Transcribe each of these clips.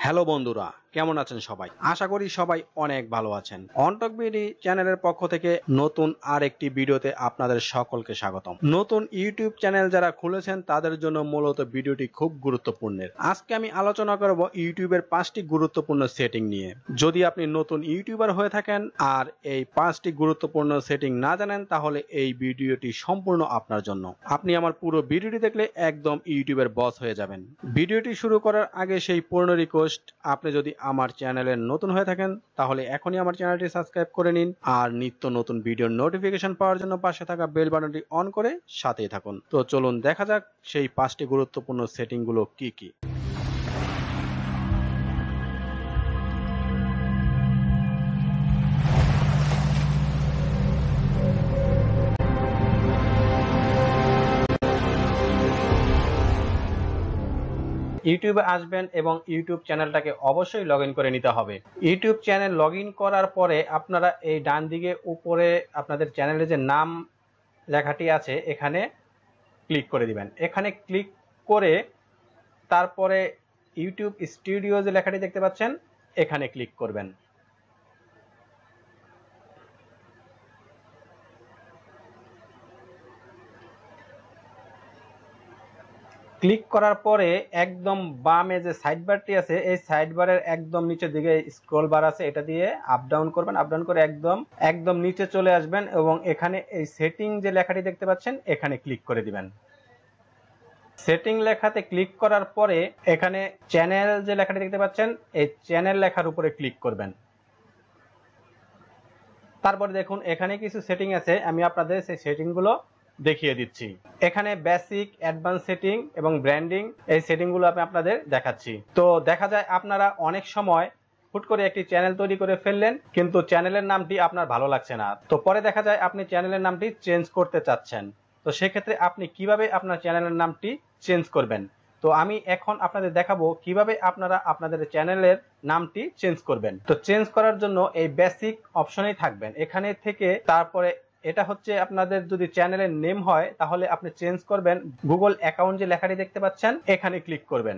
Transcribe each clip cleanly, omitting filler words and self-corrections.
Hello বন্ধুরা, কেমন আছেন সবাই? আশা করি সবাই অনেক ভালো আছেন। অনটক বিডি চ্যানেলের পক্ষ থেকে নতুন আরেকটি ভিডিওতে আপনাদের সকলকে স্বাগতম। নতুন ইউটিউব চ্যানেল যারা খুলেছেন তাদের জন্য মূলত ভিডিওটি খুব গুরুত্বপূর্ণ। আজকে আমি আলোচনা করব ইউটিউবের 5টি গুরুত্বপূর্ণ সেটিং নিয়ে। যদি আপনি নতুন ইউটিউবার হয়ে থাকেন আর এই 5টি গুরুত্বপূর্ণ সেটিং না জানেন তাহলে এই ভিডিওটি সম্পূর্ণ আপনার জন্য। আপনি আমার পুরো ভিডিওটি দেখলে একদম ইউটিউবের বস হয়ে যাবেন। ভিডিওটি শুরু করার আগে সেই পূর্ণ রিকোয়েস্ট, আপনি যদি আমার চ্যানেলে নতুন হয়ে থাকেন তাহলে এখনই আমার চ্যানেলটি সাবস্ক্রাইব করে নিন আর নিত্য নতুন ভিডিওর নোটিফিকেশন পাওয়ার জন্য পাশে থাকা বেল বাটনটি অন করে সাথেই থাকুন। তো চলুন দেখা যাক সেই 5টি গুরুত্বপূর্ণ সেটিংগুলো কি কি। ইউটিউবে আসবেন এবং ইউটিউব চ্যানেলটাকে অবশ্যই লগ ইন করে নিতে হবে। ইউটিউব চ্যানেল লগ ইন করার পরে আপনারা এই ডান দিকে উপরে আপনাদের চ্যানেলের যে নাম লেখাটি আছে এখানে ক্লিক করে দিবেন। এখানে ক্লিক করে তারপরে ইউটিউব স্টুডিও যে লেখাটি দেখতে পাচ্ছেন এখানে ক্লিক করবেন। ক্লিক করার পরে একদম বামে যে সাইড বারটি আছে এই সাইড বারের একদম নিচের দিকে স্ক্রল বার আছে, এটা দিয়ে আপ ডাউন করবেন। আপ ডাউন করে একদম নিচে চলে আসবেন এবং এখানে এই সেটিং যে লেখাটি দেখতে পাচ্ছেন এখানে ক্লিক করে দিবেন। সেটিং লেখাতে ক্লিক করার পরে এখানে চ্যানেল যে লেখাটি দেখতে পাচ্ছেন এই চ্যানেল লেখার উপরে ক্লিক করবেন। তারপরে দেখুন এখানে কিছু সেটিং আছে, আমি আপনাদের সেই সেটিংগুলো দেখিয়ে দিচ্ছি। এখানে বেসিক, অ্যাডভান্স সেটিং এবং ব্র্যান্ডিং এই সেটিংগুলো আমি আপনাদের দেখাচ্ছি। তো দেখা যায় আপনারা অনেক সময় হুট করে একটি চ্যানেল তৈরি করে ফেললেন কিন্তু চ্যানেলের নামটি আপনার ভালো লাগছে না, তো পরে দেখা যায় আপনি চ্যানেলের নামটি চেঞ্জ করতে চাচ্ছেন। তো সেক্ষেত্রে আপনি কিভাবে আপনার চ্যানেলের নামটি চেঞ্জ করবেন, তো আমি এখন আপনাদের দেখাবো কিভাবে আপনারা আপনাদের চ্যানেলের নামটি চেঞ্জ করবেন। তো চেঞ্জ করার জন্য এই বেসিক অপশনেই থাকবেন এখানে থেকে, তারপরে এটা হচ্ছে আপনাদের যদি চ্যানেলের নেম হয় তাহলে আপনি চেঞ্জ করবেন গুগল অ্যাকাউন্ট যে লেখাটি দেখতে পাচ্ছেন এখানে ক্লিক করবেন।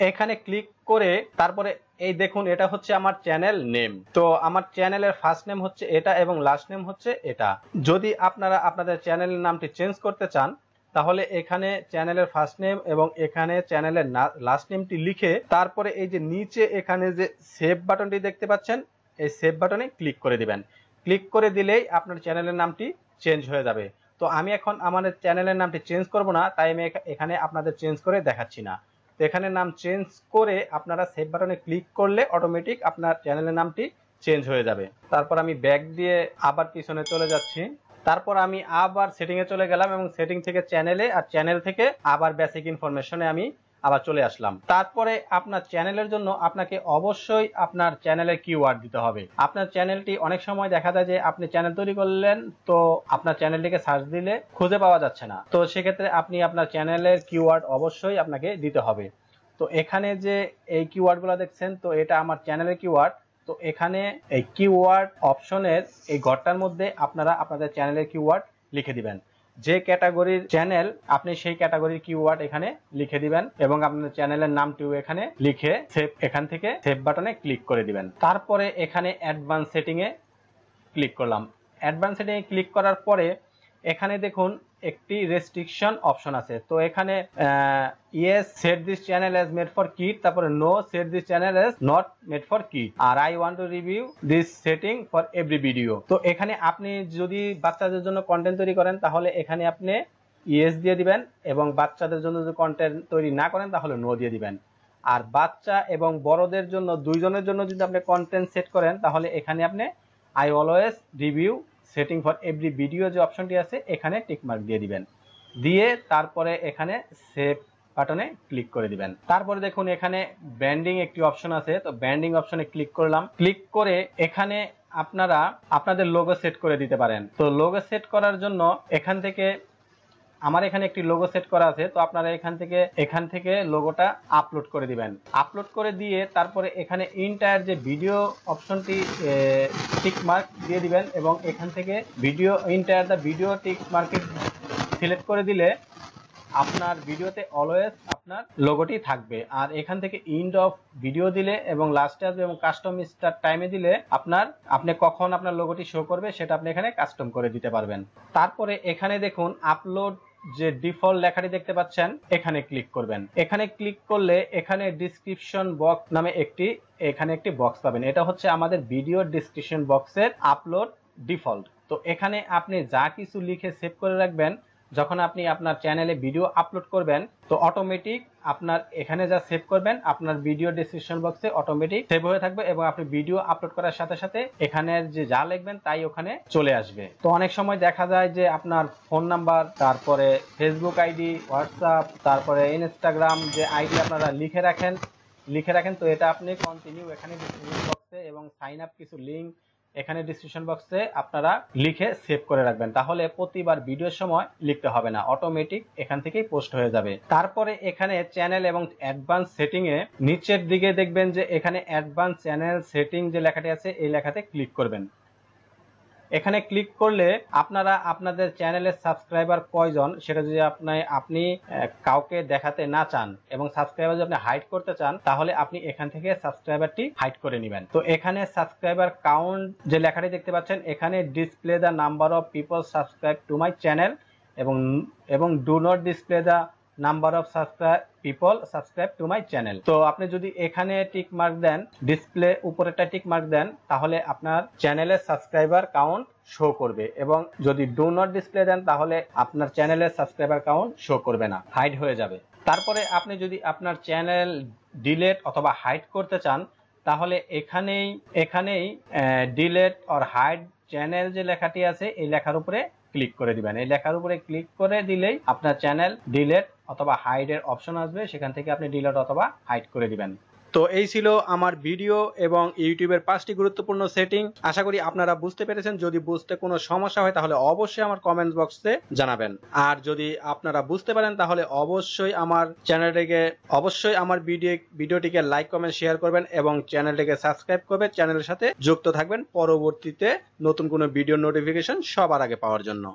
এখানে ক্লিক করে তারপরে এই দেখুন এটা হচ্ছে আমার চ্যানেল নেম। তো আমার চ্যানেলের ফার্স্ট নেম হচ্ছে এটা এবং লাস্ট নেম হচ্ছে এটা। যদি আপনারা আপনাদের চ্যানেলের নামটি চেঞ্জ করতে চান তাহলে এখানে চ্যানেলের ফার্স্ট নেম এবং এখানে চ্যানেলের লাস্ট নেমটি লিখে তারপরে এই যে নিচে এখানে যে সেভ বাটনটি দেখতে পাচ্ছেন এই সেভ বাটনে ক্লিক করে দিবেন। ক্লিক করে দিলেই আপনার চ্যানেলের নামটি চেঞ্জ হয়ে যাবে। তো আমি এখন আমাদের চ্যানেলের নামটি চেঞ্জ করব না, তাই আমি এখানে আপনাদের চেঞ্জ করে দেখাচ্ছি না। তো এখানে নাম চেঞ্জ করে আপনারা সেভ বাটনে ক্লিক করলে অটোমেটিক আপনার চ্যানেলের নামটি চেঞ্জ হয়ে যাবে। তারপর আমি ব্যাক দিয়ে আবার পিছনে চলে যাচ্ছি। তারপর আমি আবার সেটিংয়ে চলে গেলাম এবং সেটিং থেকে চ্যানেলে, আর চ্যানেল থেকে আবার বেসিক ইনফরমেশনে আমি আবার চলে আসলাম। তারপরে আপনার চ্যানেলের জন্য আপনাকে অবশ্যই আপনার চ্যানেলের কিওয়ার্ড দিতে হবে। আপনার চ্যানেলটি অনেক সময় দেখা যায় যে আপনি চ্যানেল তৈরি করলেন তো আপনার চ্যানেলটিকে সার্চ দিলে খুঁজে পাওয়া যাচ্ছে না, তো সেক্ষেত্রে আপনি আপনার চ্যানেলের কিওয়ার্ড অবশ্যই আপনাকে দিতে হবে। তো এখানে যে এই কিওয়ার্ডগুলো দেখছেন তো এটা আমার চ্যানেলের কিওয়ার্ড। তো এখানে এই কিওয়ার্ড অপশনের এই ঘরটার মধ্যে আপনারা আপনাদের চ্যানেলের কিওয়ার্ড লিখে দিবেন। যে ক্যাটাগরির চ্যানেল আপনি সেই ক্যাটাগরির কিওয়ার্ড এখানে লিখে দিবেন এবং আপনার চ্যানেলের নামটিও এখানে লিখে এখান থেকে সেভ বাটনে ক্লিক করে দিবেন। তারপরে এখানে অ্যাডভান্স সেটিং এ ক্লিক করলাম। অ্যাডভান্স সেটিং এ ক্লিক করার পরে এখানে দেখুন একটি রেস্ট্রিকশন অপশন আছে। তো এখানে yes set this channel as made for kid, তারপরে no set this channel as not made for kid, আর I want to review this setting for every video. তো এখানে আপনি যদি বাচ্চাদের জন্য কন্টেন্ট তৈরি করেন তাহলে এখানে আপনি ইয়েস দিয়ে দিবেন এবং বাচ্চাদের জন্য যদি কন্টেন্ট তৈরি না করেন তাহলে নো দিয়ে দিবেন। আর বাচ্চা এবং বড়দের জন্য দুইজনের জন্য যদি আপনি কন্টেন্ট সেট করেন তাহলে এখানে আপনি I always review setting for every video যে অপশনটি আছে এখানে টিকমার্ক দিয়ে দিবেন। দিয়ে তারপরে এখানে সেভ বাটনে ক্লিক করে দিবেন। তারপরে দেখুন এখানে ব্র্যান্ডিং একটি অপশন আছে, তো ব্র্যান্ডিং অপশনে ক্লিক করলাম। ক্লিক করে এখানে আপনারা আপনাদের লোগো সেট করে দিতে পারেন। তো লোগো সেট করার জন্য এখান থেকে আমার এখানে একটি লোগো সেট করা আছে, তো আপনারা এখান থেকে লোগোটা আপলোড করে দিবেন। আপলোড করে দিয়ে তারপরে এখানে ইন্টায়ার যে ভিডিও অপশনটি টিক মার্ক দিয়ে দিবেন এবং এখান থেকে video entire the video tick মার্কে সিলেক্ট করে দিলে আপনার ভিডিওতে অলওয়েজ আপনার লোগোটি থাকবে। আর এখান থেকে এন্ড অফ ভিডিও দিলে এবং লাস্টে আসবে এবং কাস্টম স্টার্ট টাইমে দিলে আপনি কখন আপনার লোগোটি শো করবে সেটা আপনি এখানে কাস্টম করে দিতে পারবেন। তারপরে এখানে দেখুন আপলোড যে ডিফল্ট লেখাটি দেখতে পাচ্ছেন এখানে ক্লিক করবেন। এখানে ক্লিক করলে এখানে ডিসক্রিপশন বক্স নামে এখানে একটি বক্স পাবেন। এটা হচ্ছে আমাদের ভিডিও ডিসক্রিপশন বক্সের আপলোড ডিফল্ট। তো এখানে আপনি যা কিছু লিখে সেভ করে রাখবেন, যখন আপনি আপনার চ্যানেলে ভিডিও আপলোড করবেন তো অটোমেটিক আপনার এখানে যা সেভ করবেন আপনার ভিডিও ডেসক্রিপশন বক্সে অটোমেটিক সেভ হয়ে থাকবে এবং আপনি ভিডিও আপলোড করার সাথে সাথে এখানে যে যা লিখবেন তাই ওখানে চলে আসবে। তো অনেক সময় দেখা যায় যে আপনার ফোন নাম্বার, তারপরে ফেসবুক আইডি, হোয়াটসঅ্যাপ, তারপরে ইনস্টাগ্রাম যে আইডি আপনারা লিখে রাখেন তো এটা আপনি কন্টিনিউ এখানে ডিসক্রিপশন বক্সে এবং সাইন আপ কিছু লিংক এখানে ডিসক্রিপশন বক্সে আপনারা লিখে সেভ করে রাখবেন, তাহলে প্রতিবার ভিডিওর সময় লিখতে হবে না, অটোমেটিক এখান থেকেই পোস্ট হয়ে যাবে। তারপরে এখানে চ্যানেল এবং অ্যাডভান্স সেটিং এ নিচের দিকে দেখবেন যে এখানে অ্যাডভান্স চ্যানেল সেটিং যে লেখাটি আছে এই লেখাতে ক্লিক করবেন। এখানে ক্লিক করলে আপনারা আপনাদের চ্যানেলের সাবস্ক্রাইবার কয়জন সেটা যদি আপনি কাউকে দেখাতে না চান এবং সাবস্ক্রাইবার যদি আপনি হাইড করতে চান তাহলে আপনি এখান থেকে সাবস্ক্রাইবারটি হাইড করে নেবেন। তো এখানে সাবস্ক্রাইবার কাউন্ট যে লেখাটি দেখতে পাচ্ছেন এখানে display the number of people subscribe to my channel এবং do not display the number of people subscribe to my channel. তো আপনি যদি এখানে টিক মার্ক দেন, ডিসপ্লে উপরেরটা টিক মার্ক দেন, তাহলে আপনার চ্যানেলের সাবস্ক্রাইবার কাউন্ট শো করবে এবং যদি ডু নট ডিসপ্লে দেন তাহলে আপনার চ্যানেলের সাবস্ক্রাইবার কাউন্ট শো করবে না, হাইড হয়ে যাবে। তারপরে আপনি যদি আপনার চ্যানেল ডিলেট অথবা হাইড করতে চান তাহলে এখানেই ডিলেট অর হাইড চ্যানেল যে লেখাটি আছে এই লেখার উপরে ক্লিক করে দিবেন। এই লেখার উপরে ক্লিক করে দিলেই আপনার চ্যানেল ডিলেট অথবা হাইডের অপশন আসবে, সেখান থেকে আপনি ডিলেট অথবা হাইড করে দিবেন। তো এই ছিল আমার ভিডিও এবং ইউটিউবের 5টি গুরুত্বপূর্ণ সেটিং। আশা করি আপনারা বুঝতে পেরেছেন। যদি বুঝতে কোনো সমস্যা হয় তাহলে অবশ্যই আমার কমেন্ট বক্সে জানাবেন। আর যদি আপনারা বুঝতে পারেন তাহলে অবশ্যই আমার ভিডিওটিকে লাইক, কমেন্ট, শেয়ার করবেন এবং চ্যানেলটিকে সাবস্ক্রাইব করবেন। চ্যানেলের সাথে যুক্ত থাকবেন পরবর্তীতে নতুন কোনো ভিডিও নোটিফিকেশন সবার আগে পাওয়ার জন্য।